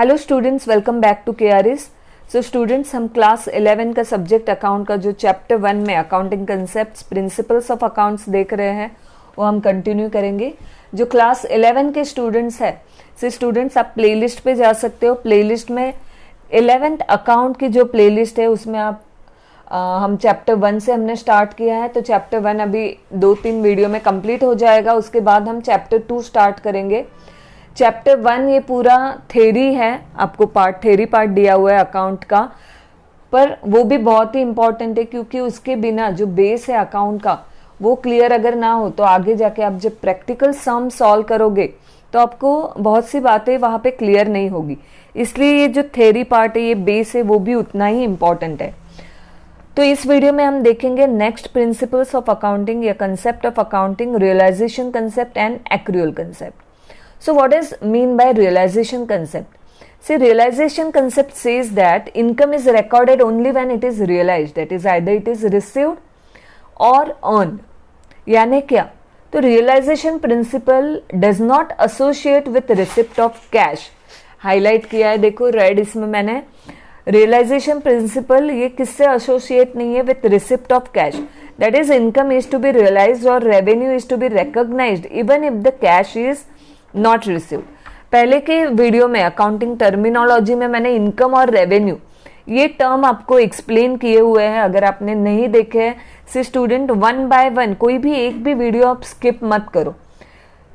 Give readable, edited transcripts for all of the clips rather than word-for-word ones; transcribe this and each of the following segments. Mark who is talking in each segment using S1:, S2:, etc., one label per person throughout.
S1: Hello students, welcome back to KRS। So students, हम class 11 का subject account का जो चैप्टर 1 में accounting concepts principles of accounts देख रहे हैं वो हम कंटिन्यू करेंगे। जो क्लास 11 के स्टूडेंट्स हैं, से स्टूडेंट्स आप प्लेलिस्ट पे जा सकते हो। प्लेलिस्ट में 11th अकाउंट की जो प्लेलिस्ट है उसमें आप हम चैप्टर 1 से हमने स्टार्ट किया है, तो चैप्टर 1 अभी 2-3 वीडियो में कंप्लीट हो जाएगा। उसके बाद हम चैप्टर 2 स्टार्ट करेंगे। चैप्टर 1 ये पूरा थ्योरी है, आपको थ्योरी पार्ट दिया हुआ है अकाउंट का, पर वो भी बहुत ही इंपॉर्टेंट है क्योंकि उसके बिना जो बेस है अकाउंट का वो क्लियर अगर ना हो तो आगे जाके आप जब प्रैक्टिकल सम सॉल्व करोगे तो आपको बहुत सी बातें वहां पे क्लियर नहीं होगी। इसलिए ये जो थ्योरी पार्ट है, ये बेस है, वो भी उतना ही इंपॉर्टेंट है। तो इस वीडियो में हम देखेंगे नेक्स्ट प्रिंसिपल्स ऑफ अकाउंटिंग या concept of accounting, realisation concept and accrual concept. So what is mean by realization concept? See, realization concept says that income is recorded only when it is realized, that is either it is received or earned. यानी क्या? तो realization principle does not associate with receipt of cash. Highlight किया है, देखो red इसमें मैंने। realization principle ये किससे associate नहीं है with receipt of cash. That is income is to be realized or revenue is to be recognized even if the cash is not received. पहले के वीडियो में अकाउंटिंग टर्मिनोलॉजी में मैंने इनकम और रेवेन्यू ये टर्म आपको एक्सप्लेन किए हुए हैं। अगर आपने नहीं देखे हैं, से स्टूडेंट 1 बाय 1 कोई भी एक भी वीडियो आप स्किप मत करो,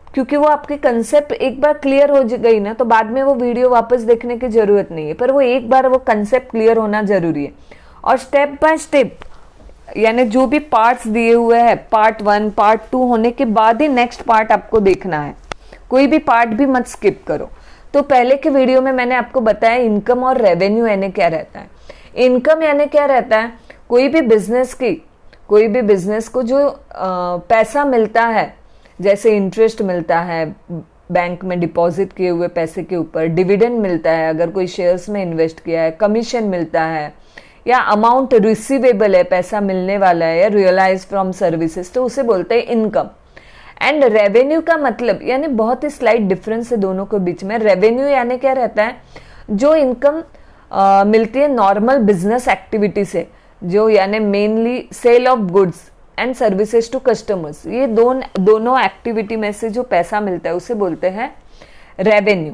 S1: क्योंकि वो आपके कंसेप्ट एक बार क्लियर हो गई ना तो बाद में वो वीडियो वापस देखने की जरूरत नहीं है, पर वो एक बार वो कंसेप्ट क्लियर होना जरूरी है। और स्टेप बाय स्टेप यानी जो भी पार्ट्स दिए हुए हैं, पार्ट 1 पार्ट 2 होने के बाद ही नेक्स्ट पार्ट आपको देखना है, कोई भी पार्ट भी मत स्किप करो। तो पहले के वीडियो में मैंने आपको बताया इनकम और रेवेन्यू यानी क्या रहता है। इनकम यानी क्या रहता है, कोई भी बिजनेस को जो पैसा मिलता है, जैसे इंटरेस्ट मिलता है बैंक में डिपॉजिट किए हुए पैसे के ऊपर, डिविडेंड मिलता है अगर कोई शेयर्स में इन्वेस्ट किया है, कमीशन मिलता है, या अमाउंट रिसीवेबल है, पैसा मिलने वाला है, या रियलाइज फ्रॉम सर्विसेज, तो उसे बोलते हैं इनकम। एंड रेवेन्यू का मतलब यानी बहुत ही स्लाइट डिफरेंस है दोनों के बीच में। रेवेन्यू यानी क्या रहता है, जो इनकम मिलती है नॉर्मल बिजनेस एक्टिविटी से, जो यानी mainly sale of goods and services to customers, ये दोनों एक्टिविटी में से जो पैसा मिलता है उसे बोलते हैं रेवेन्यू।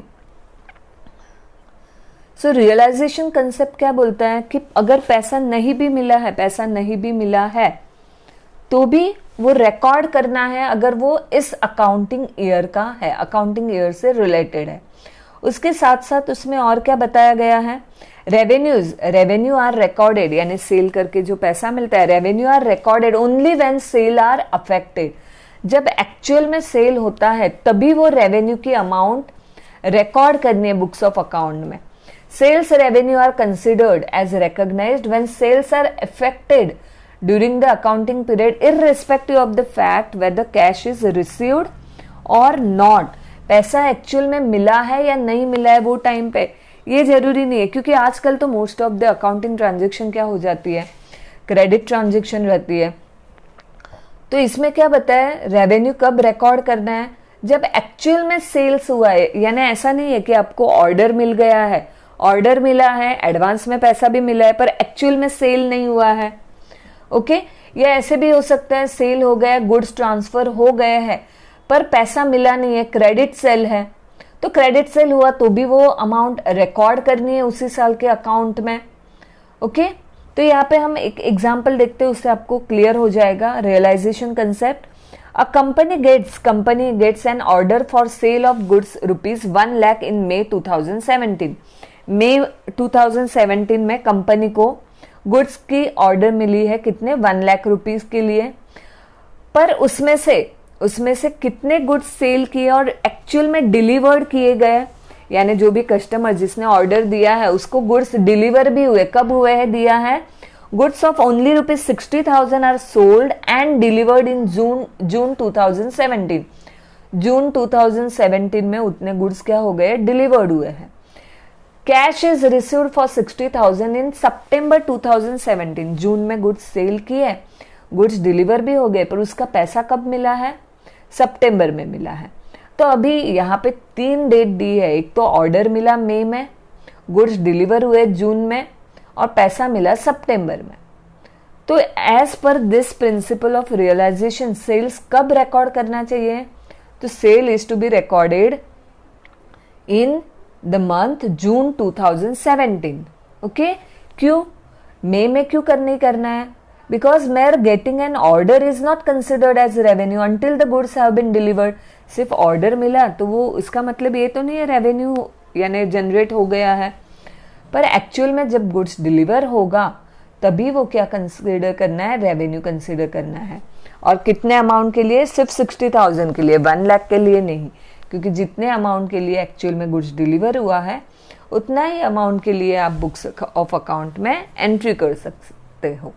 S1: सो रियलाइजेशन कंसेप्ट क्या बोलता है कि अगर पैसा नहीं भी मिला है तो भी वो रिकॉर्ड करना है अगर वो इस अकाउंटिंग ईयर का है, अकाउंटिंग ईयर से रिलेटेड है। उसके साथ साथ उसमें और क्या बताया गया है, रेवेन्यू आर रिकॉर्डेड यानी सेल करके जो पैसा मिलता है, revenue are recorded only when sale are affected. जब एक्चुअल में सेल होता है तभी वो रेवेन्यू की अमाउंट रिकॉर्ड करनी है बुक्स ऑफ अकाउंट में। Sales revenue are considered as recognised when sales are affected during the accounting period irrespective of the fact whether cash is received or not। पैसा actual में मिला है या नहीं मिला है वो टाइम पे ये जरूरी नहीं है, क्योंकि आजकल तो most of the accounting transaction क्या हो जाती है, क्रेडिट ट्रांजेक्शन रहती है। तो इसमें क्या बताया, रेवेन्यू कब रिकॉर्ड करना है, जब एक्चुअल में सेल्स हुआ है। यानी ऐसा नहीं है कि आपको ऑर्डर मिल गया है, ऑर्डर मिला है, एडवांस में पैसा भी मिला है, पर एक्चुअल में सेल नहीं हुआ है। ओके, या ऐसे भी हो सकता है सेल हो गया, गुड्स ट्रांसफर हो गए हैं पर पैसा मिला नहीं है, क्रेडिट सेल है, तो क्रेडिट सेल हुआ तो भी वो अमाउंट रिकॉर्ड करनी है उसी साल के अकाउंट में। ओके, तो यहाँ पे हम एक एग्जांपल देखते हैं, उससे आपको क्लियर हो जाएगा realisation concept. A company gets an order for sale of goods ₹1 lakh in May 2017। मई 2017 में कंपनी को गुड्स की ऑर्डर मिली है, कितने, 1 लाख रुपीस के लिए। पर उसमें से कितने गुड्स सेल किए और एक्चुअल में डिलीवर्ड किए गए, यानी जो भी कस्टमर जिसने ऑर्डर दिया है उसको गुड्स डिलीवर भी हुए, कब हुए हैं, दिया है goods of only ₹60,000 are sold and delivered in June 2017। जून 2017 में उतने गुड्स क्या हो गए, डिलीवर्ड हुए हैं। कैश इज रिसीव्ड फॉर 60,000 इन सितंबर 2017। जून में गुड्स सेल किए, गुड्स डिलीवर भी हो गए, पर उसका पैसा कब मिला है, सितंबर में मिला है। तो अभी यहाँ पे 3 डेट दी है, एक तो ऑर्डर मिला मई में, गुड्स डिलीवर हुए जून में और पैसा मिला सितंबर में। तो as per this principle of realisation sales कब रिकॉर्ड करना चाहिए? तो sale is to be recorded in the month June 2017। Okay, क्यों मई में क्यों नहीं करना है? Because mere getting an order is not considered as revenue until the goods have been delivered. सिर्फ ऑर्डर मिला तो वो इसका मतलब ये तो नहीं है रेवेन्यू यानी जनरेट हो गया है, पर एक्चुअल में जब गुड्स डिलीवर होगा तभी वो क्या कंसिडर करना है? रेवेन्यू कंसिडर करना है। और कितने अमाउंट के लिए? सिर्फ 60,000 के लिए, 1 लाख के लिए नहीं, क्योंकि जितने अमाउंट के लिए एक्चुअल में गुड्स डिलीवर हुआ है उतना ही अमाउंट के लिए आप बुक्स ऑफ अकाउंट में एंट्री कर सकते हो।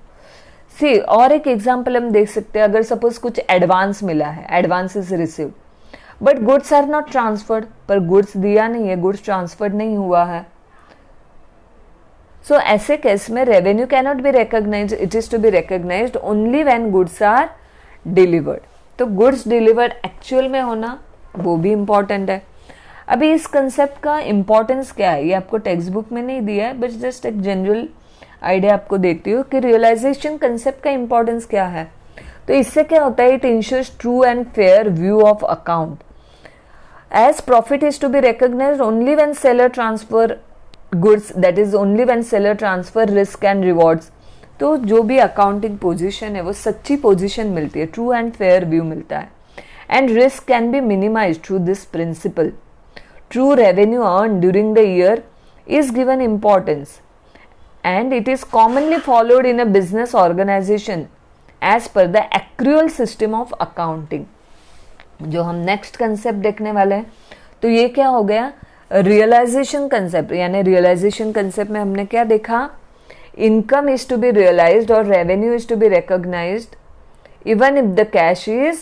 S1: सी और एक एग्जांपल हम देख सकते हैं, अगर सपोज कुछ एडवांस मिला है, advance is received but goods are not transferred, पर गुड्स दिया नहीं है, गुड्स ट्रांसफर्ड नहीं हुआ है। सो ऐसे केस में revenue can not be recognised, it is to be recognised only when goods are delivered. तो गुड्स डिलीवर्ड एक्चुअल में होना वो भी इंपॉर्टेंट है। अभी इस कंसेप्ट का इंपॉर्टेंस क्या है ये आपको टेक्स्ट बुक में नहीं दिया है, बट जस्ट एक जनरल आइडिया आपको देती हूँ कि रियलाइजेशन कंसेप्ट का इंपॉर्टेंस क्या है। तो इससे क्या होता है? It ensures true and fair view of account as profit is to be recognised only when seller transfer goods, that is only when seller transfer risk and rewards. तो जो भी अकाउंटिंग पोजीशन है वो सच्ची पोजीशन मिलती है, true and fair view मिलता है। And risk can be minimised through this principle. True revenue earned during the year is given importance and it is commonly followed in a business organization as per the accrual system of accounting। जो हम next concept देखने वाले हैं, तो ये क्या हो गया? Realisation concept. यानी रियलाइजेशन कंसेप्ट में हमने क्या देखा? Income is to be realised और revenue is to be recognised even if the cash is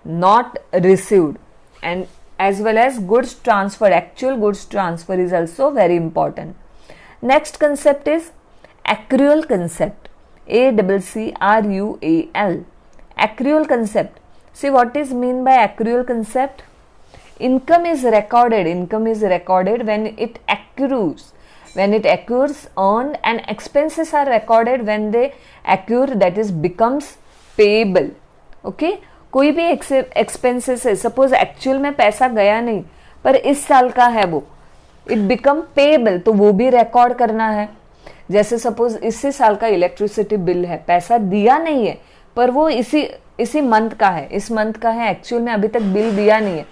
S1: not received, and as well as goods transfer, actual goods transfer is also very important. Next concept is accrual concept, ACCRUAL, accrual concept. See what is mean by accrual concept? Income is recorded when it accrues, earned, and expenses are recorded when they accrue, that is becomes payable. Okay, कोई भी expenses है, suppose actual में पैसा गया नहीं पर इस साल का है वो, इट बिकम पेएबल, तो वो भी रिकॉर्ड करना है। जैसे सपोज इसी साल का इलेक्ट्रिसिटी बिल है, पैसा दिया नहीं है पर वो इसी मंथ का है, इस मंथ का है, एक्चुअल में अभी तक बिल दिया नहीं है,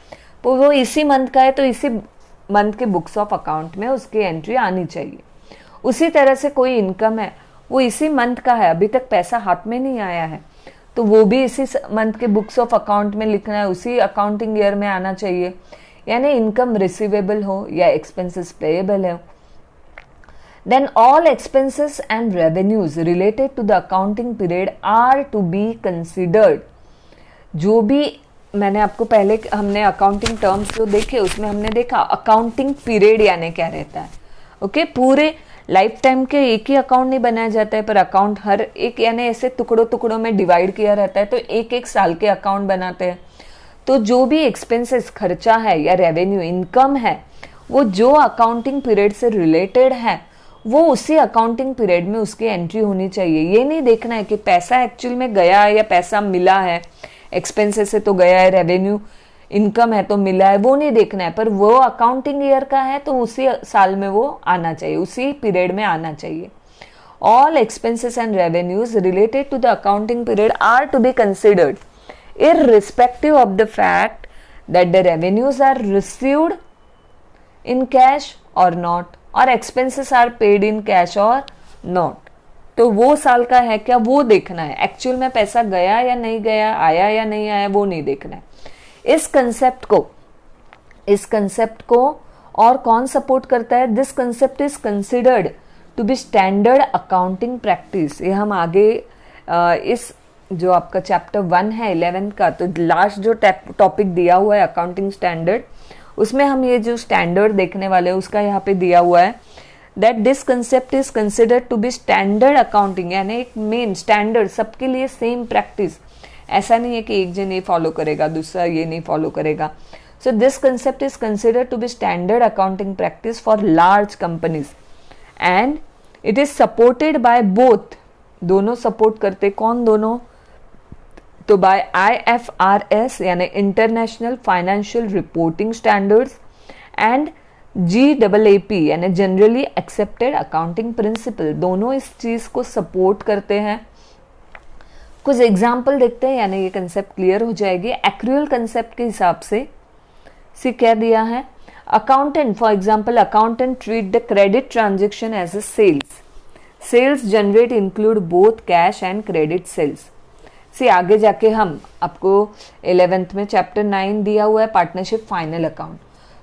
S1: तो वो इसी मंथ का है, तो इसी मंथ के बुक्स ऑफ अकाउंट में उसकी एंट्री आनी चाहिए। उसी तरह से कोई इनकम है, वो इसी मंथ का है, अभी तक पैसा हाथ में नहीं आया है, तो वो भी इसी मंथ के बुक्स ऑफ अकाउंट में लिखना है, उसी अकाउंटिंग ईयर में आना चाहिए। यानी इनकम रिसीवेबल हो या एक्सपेंसेस पेएबल है। Then all expenses and revenues related to the accounting period are to be considered. जो भी मैंने आपको पहले हमने अकाउंटिंग टर्म्स जो देखे उसमें हमने देखा अकाउंटिंग पीरियड यानी क्या रहता है। ओके, पूरे लाइफ टाइम के एक ही अकाउंट नहीं बनाया जाता है, पर अकाउंट हर एक यानी ऐसे टुकड़ों टुकड़ों में डिवाइड किया रहता है, तो एक एक साल के अकाउंट बनाते हैं। तो जो भी एक्सपेंसेस खर्चा है या रेवेन्यू इनकम है वो जो अकाउंटिंग पीरियड से रिलेटेड है वो उसी अकाउंटिंग पीरियड में उसकी एंट्री होनी चाहिए। ये नहीं देखना है कि पैसा एक्चुअल में गया है या पैसा मिला है, एक्सपेंसेस से तो गया है, रेवेन्यू इनकम है तो मिला है, वो नहीं देखना है, पर वो अकाउंटिंग ईयर का है तो उसी साल में वो आना चाहिए, उसी पीरियड में आना चाहिए। All expenses and revenues related to the accounting period are to be considered irrespective of the fact that the revenues are received in cash or not or expenses are paid in cash or not। तो वो साल का है क्या वो देखना है, actual में पैसा गया या नहीं गया, आया या नहीं आया, वो नहीं देखना है। इस कंसेप्ट को और कौन सपोर्ट करता है? This concept is considered to be standard accounting practice. ये हम आगे इस जो आपका चैप्टर 1 है 11 का, तो लास्ट जो टॉपिक दिया हुआ है अकाउंटिंग स्टैंडर्ड, उसमें हम ये जो स्टैंडर्ड देखने वाले हैं उसका यहाँ पे दिया हुआ है that this concept is considered to be standard accounting, यानी एक मेन स्टैंडर्ड, सबके लिए सेम प्रैक्टिस। ऐसा नहीं है कि एक जन ये फॉलो करेगा दूसरा ये नहीं फॉलो करेगा। So this concept is considered to be standard accounting practice for large companies and it is supported by both. दोनों सपोर्ट करते, कौन दोनों? तो बाय IFRS यानी international financial reporting standards and GAAP यानी जनरली एक्सेप्टेड अकाउंटिंग प्रिंसिपल, दोनों इस चीज को सपोर्ट करते हैं. कुछ एग्जाम्पल देखते हैं यानी ये कंसेप्ट क्लियर हो जाएगी. एक्रूअल कंसेप्ट के हिसाब से क्या दिया है? Accountant, for example accountant treat the credit transaction as a sales. Sales generate include both cash and credit sales. आगे जाके हम आपको 11th में चैप्टर 9 दिया हुआ है पार्टनरशिप फाइनल अकाउंट,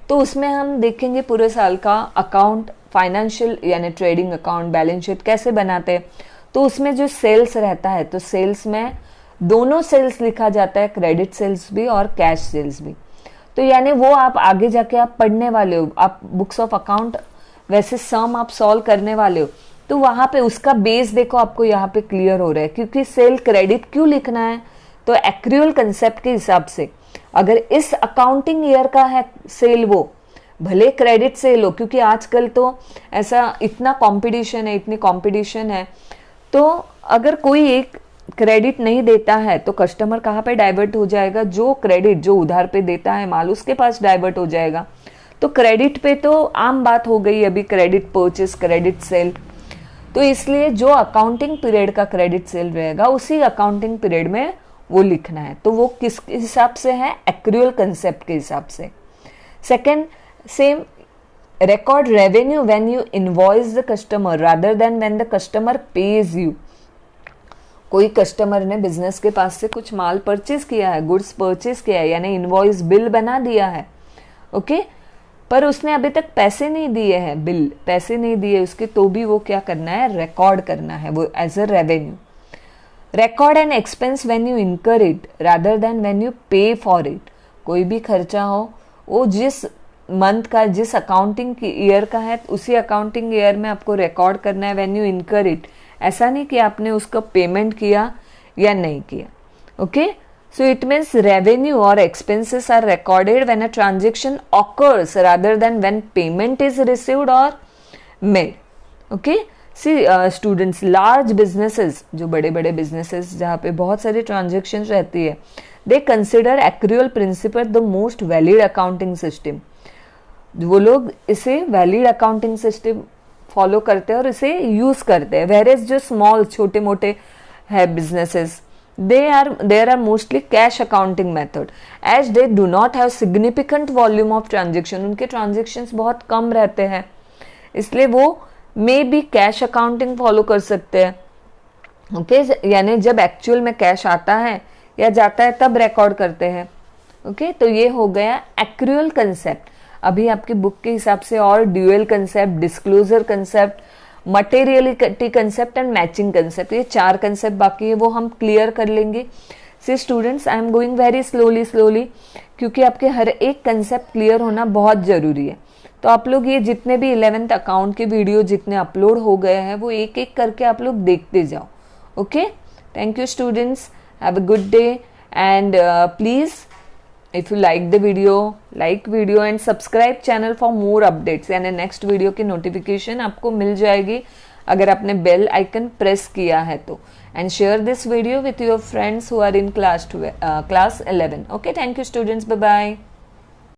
S1: तो उसमें हम देखेंगे पूरे साल का अकाउंट, फाइनेंशियल यानी ट्रेडिंग अकाउंट, बैलेंस शीट कैसे बनाते हैं. तो उसमें जो सेल्स रहता है तो सेल्स में दोनों सेल्स लिखा जाता है, क्रेडिट सेल्स भी और कैश सेल्स भी. तो यानी वो आप आगे जाके आप पढ़ने वाले हो, आप बुक्स ऑफ अकाउंट वैसे सम आप सॉल्व करने वाले हो, तो वहां पे उसका बेस देखो आपको यहाँ पे क्लियर हो रहा है. क्योंकि सेल क्रेडिट क्यों लिखना है? तो एक्रूअल कंसेप्ट के हिसाब से अगर इस अकाउंटिंग ईयर का है सेल, वो भले क्रेडिट सेल हो, क्योंकि आजकल तो ऐसा इतना कंपटीशन है, इतनी कंपटीशन है, तो अगर कोई एक क्रेडिट नहीं देता है तो कस्टमर कहाँ पे डाइवर्ट हो जाएगा? जो क्रेडिट जो उधार पे देता है माल उसके पास डाइवर्ट हो जाएगा. तो क्रेडिट पे तो आम बात हो गई अभी, क्रेडिट परचेस, क्रेडिट सेल. तो इसलिए जो अकाउंटिंग पीरियड का क्रेडिट सेल रहेगा उसी अकाउंटिंग पीरियड में वो लिखना है. तो वो किस हिसाब से है? एक्रूअल कंसेप्ट के हिसाब से. Second, same record revenue when you invoice the customer rather than when the customer pays you. कोई कस्टमर ने बिजनेस के पास से कुछ माल परचेज किया है, गुड्स परचेज किया है, यानी इनवॉइस बिल बना दिया है, ओके, पर उसने अभी तक पैसे नहीं दिए हैं, बिल पैसे नहीं दिए उसके, तो भी वो क्या करना है? रिकॉर्ड करना है वो as a revenue. Record an expense when you incur it rather than when you pay for it. कोई भी खर्चा हो वो जिस मंथ का, जिस अकाउंटिंग ईयर का है उसी अकाउंटिंग ईयर में आपको रिकॉर्ड करना है व्हेन यू इनकर इट. ऐसा नहीं कि आपने उसका पेमेंट किया या नहीं किया, okay. So it means revenue और expenses are recorded when a transaction occurs rather than when payment is received और made, okay. See students, large businesses, जो बड़े बड़े बिजनेसेस जहाँ पे बहुत सारी ट्रांजेक्शन रहती है, they consider accrual principle the most valid accounting system. वो लोग इसे वैलिड अकाउंटिंग सिस्टम फॉलो करते हैं और इसे यूज करते हैं. वेरेज जो स्मॉल छोटे मोटे है businesses, there are mostly cash accounting method as they do not have significant volume of transaction. उनके ट्रांजेक्शन्स बहुत कम रहते हैं, इसलिए वो maybe cash accounting follow कर सकते हैं, ओके. यानी जब एक्चुअल में कैश आता है या जाता है तब रिकॉर्ड करते हैं, ओके. तो ये हो गया एक्रूअल कंसेप्ट. अभी आपकी बुक के हिसाब से और dual concept, disclosure concept, materiality concept and matching concept, ये 4 कंसेप्ट बाकी है, वो हम क्लियर कर लेंगे. See students, I am going very slowly क्योंकि आपके हर एक कंसेप्ट क्लियर होना बहुत जरूरी है. तो आप लोग ये जितने भी 11th अकाउंट के वीडियो जितने अपलोड हो गए हैं वो एक एक करके आप लोग देखते जाओ, okay. Thank you students, have a good day and please if you like the video, like video and subscribe channel for more updates. यानी नेक्स्ट वीडियो की नोटिफिकेशन आपको मिल जाएगी अगर आपने बेल आइकन प्रेस किया है तो. And share this video with your friends who are in class 11. Okay, thank you students, bye bye.